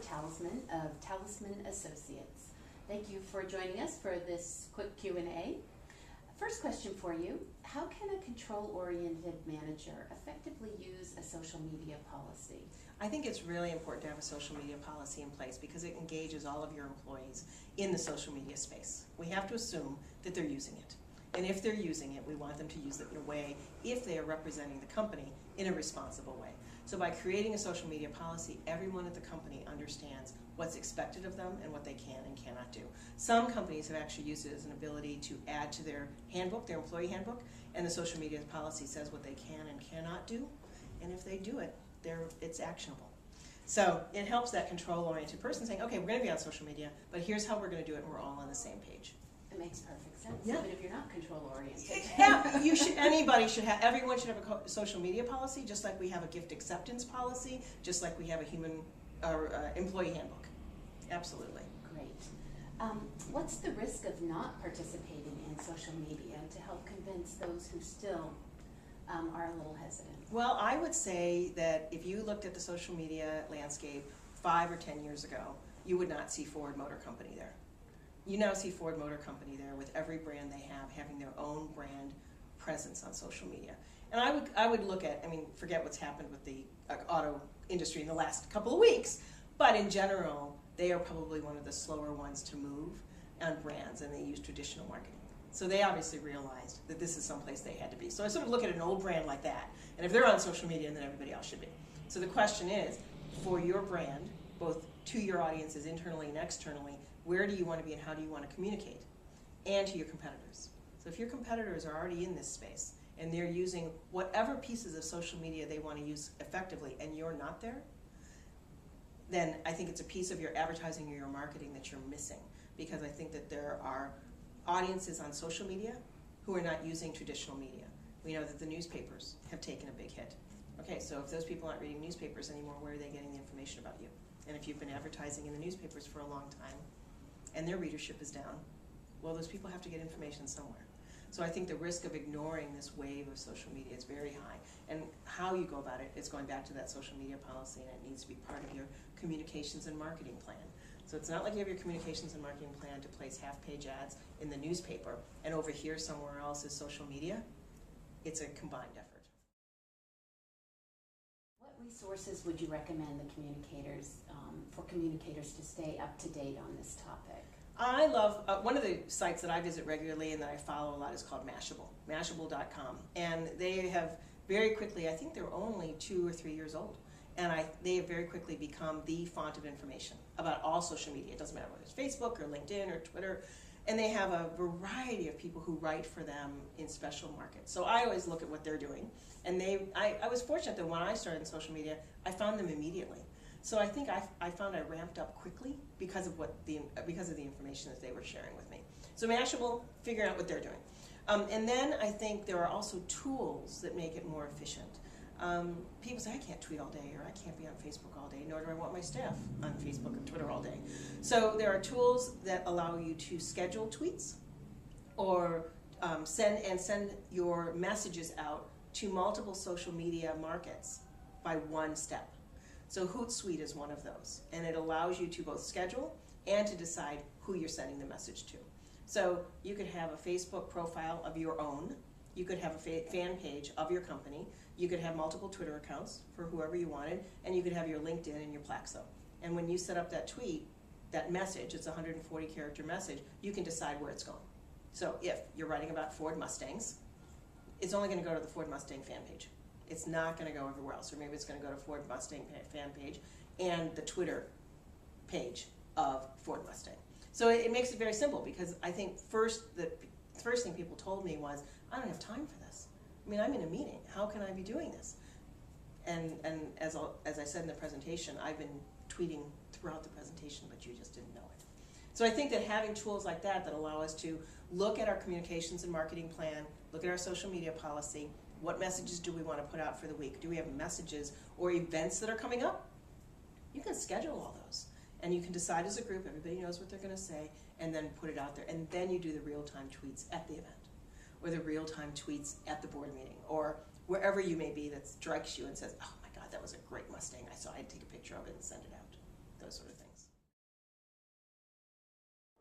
Talisman of Talisman Associates. Thank you for joining us for this quick Q&A. First question for you, how can a control-oriented manager effectively use a social media policy? I think it's really important to have a social media policy in place because it engages all of your employees in the social media space. We have to assume that they're using it. And if they're using it, we want them to use it in a way, if they are representing the company, in a responsible way. So by creating a social media policy, everyone at the company understands what's expected of them and what they can and cannot do. Some companies have actually used it as an ability to add to their handbook, their employee handbook, and the social media policy says what they can and cannot do, and if they do it, it's actionable. So it helps that control-oriented person saying, okay, we're going to be on social media, but here's how we're going to do it, and we're all on the same page. It makes perfect sense, yeah. Even if you're not control-oriented. Yeah, everyone should have a social media policy, just like we have a gift acceptance policy, just like we have a employee handbook. Absolutely. Great. What's the risk of not participating in social media to help convince those who still are a little hesitant? Well, I would say that if you looked at the social media landscape 5 or 10 years ago, you would not see Ford Motor Company there. You now see Ford Motor Company there with every brand they have having their own brand presence on social media. And I would look at, forget what's happened with the auto industry in the last couple of weeks, but in general, they are probably one of the slower ones to move on brands, and they use traditional marketing. So they obviously realized that this is someplace they had to be. So I sort of look at an old brand like that, and if they're on social media, then everybody else should be. So the question is, for your brand, both to your audiences internally and externally, where do you want to be and how do you want to communicate? And to your competitors. So if your competitors are already in this space and they're using whatever pieces of social media they want to use effectively and you're not there, then I think it's a piece of your advertising or your marketing that you're missing, because I think that there are audiences on social media who are not using traditional media. We know that the newspapers have taken a big hit. Okay, so if those people aren't reading newspapers anymore, where are they getting the information about you? And if you've been advertising in the newspapers for a long time and their readership is down, well, those people have to get information somewhere. So I think the risk of ignoring this wave of social media is very high. And how you go about it is going back to that social media policy, and it needs to be part of your communications and marketing plan. So it's not like you have your communications and marketing plan to place half-page ads in the newspaper and over here somewhere else is social media. It's a combined effort. What resources would you recommend the communicators, for communicators to stay up to date on this topic? I love, one of the sites that I visit regularly and that I follow a lot is called Mashable, mashable.com. And they have very quickly, I think they're only 2 or 3 years old, and they have very quickly become the font of information about all social media. It doesn't matter whether it's Facebook or LinkedIn or Twitter. And they have a variety of people who write for them in special markets. So I always look at what they're doing. And I was fortunate that when I started in social media, I found them immediately. So I think I found I ramped up quickly because of the information that they were sharing with me. So Mashable, figuring out what they're doing. And then I think there are also tools that make it more efficient. People say, I can't tweet all day, or I can't be on Facebook all day, nor do I want my staff on Facebook and Twitter all day. So there are tools that allow you to schedule tweets or send your messages out to multiple social media markets by one step. So Hootsuite is one of those, and it allows you to both schedule and to decide who you're sending the message to. So you could have a Facebook profile of your own, you could have a fan page of your company, you could have multiple Twitter accounts for whoever you wanted, and you could have your LinkedIn and your Plaxo. And when you set up that tweet, that message, it's a 140-character message, you can decide where it's going. So if you're writing about Ford Mustangs, it's only going to go to the Ford Mustang fan page. It's not going to go everywhere else, or maybe it's going to go to Ford Mustang fan page and the Twitter page of Ford Mustang. So it makes it very simple, because I think the first thing people told me was, I don't have time for this. I'm in a meeting. How can I be doing this? And as I said in the presentation, I've been tweeting throughout the presentation, but you just didn't know it. So I think that having tools like that allow us to look at our communications and marketing plan, look at our social media policy, what messages do we want to put out for the week? Do we have messages or events that are coming up? You can schedule all those. And you can decide as a group, everybody knows what they're going to say, and then put it out there. And then you do the real-time tweets at the event, or the real-time tweets at the board meeting, or wherever you may be that strikes you and says, oh my God, that was a great Mustang I saw. I'd take a picture of it and send it out. those sort of things.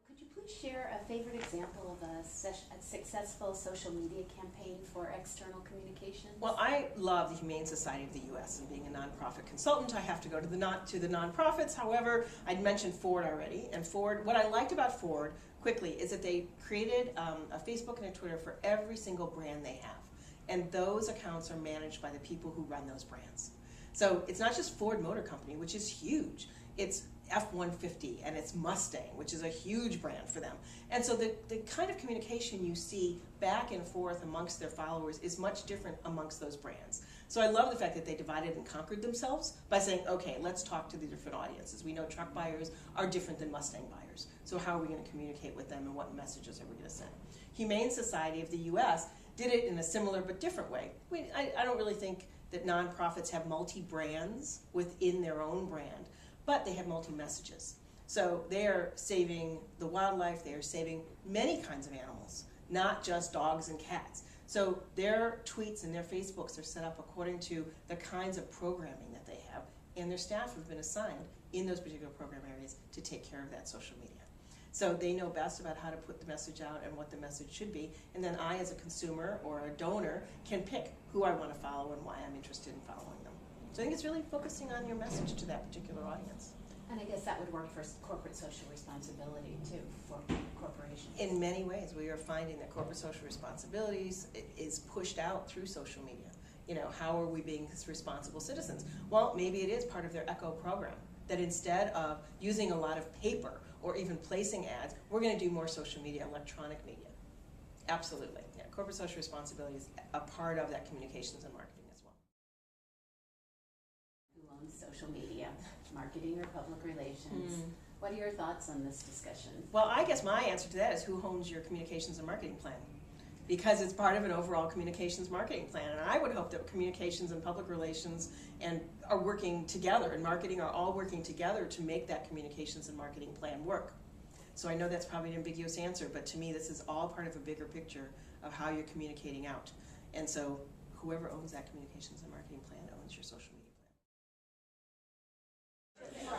Could you please share a favorite example of a successful social media campaign for external communications? Well, I love the Humane Society of the U.S. and being a nonprofit consultant, I have to go to the nonprofits. However, I'd mentioned Ford already, and Ford. What I liked about Ford quickly is that they created a Facebook and a Twitter for every single brand they have, and those accounts are managed by the people who run those brands. So it's not just Ford Motor Company, which is huge. It's F-150 and it's Mustang, which is a huge brand for them. And so the kind of communication you see back and forth amongst their followers is much different amongst those brands. So I love the fact that they divided and conquered themselves by saying, okay, let's talk to the different audiences. We know truck buyers are different than Mustang buyers. So how are we going to communicate with them and what messages are we going to send? Humane Society of the U.S. did it in a similar but different way. I don't really think that nonprofits have multi-brands within their own brand, but they have multi-messages. So they are saving the wildlife, they are saving many kinds of animals, not just dogs and cats. So their tweets and their Facebooks are set up according to the kinds of programming that they have, and their staff have been assigned in those particular program areas to take care of that social media. So they know best about how to put the message out and what the message should be, and then I, as a consumer or a donor, can pick who I want to follow and why I'm interested in following them. So I think it's really focusing on your message to that particular audience. And I guess that would work for corporate social responsibility too, for corporations. In many ways, we are finding that corporate social responsibilities is pushed out through social media. You know, how are we being responsible citizens? Well, maybe it is part of their ECHO program, that instead of using a lot of paper or even placing ads, we're going to do more social media, electronic media. Absolutely. Yeah, corporate social responsibility is a part of that communications and marketing as well. Who owns social media, marketing or public relations? What are your thoughts on this discussion? Well, I guess my answer to that is who owns your communications and marketing plan? Because it's part of an overall communications marketing plan. And I would hope that communications and public relations are working together, and marketing are all working together to make that communications and marketing plan work. So I know that's probably an ambiguous answer, but to me this is all part of a bigger picture of how you're communicating out. And so whoever owns that communications and marketing plan owns your social media.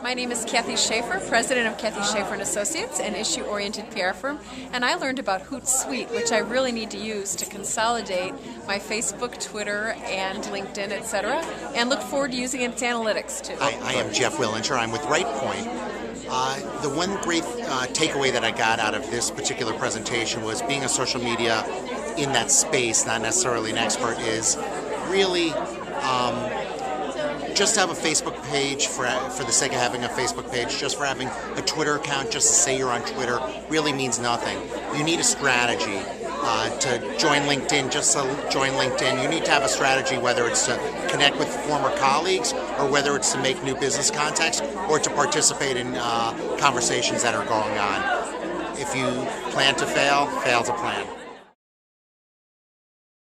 My name is Kathy Schaefer, president of Kathy Schaefer & Associates, an issue-oriented PR firm, and I learned about Hootsuite, which I really need to use to consolidate my Facebook, Twitter, and LinkedIn, etc., and look forward to using its analytics too. I am Jeff Willinger. I'm with RightPoint. The one great takeaway that I got out of this particular presentation was being a social media in that space, not necessarily an expert, is really just to have a Facebook page for the sake of having a Facebook page, just for having a Twitter account, just to say you're on Twitter, really means nothing. You need a strategy to join LinkedIn, just to join LinkedIn. You need to have a strategy, whether it's to connect with former colleagues or whether it's to make new business contacts or to participate in conversations that are going on. If you plan to fail, fail to plan.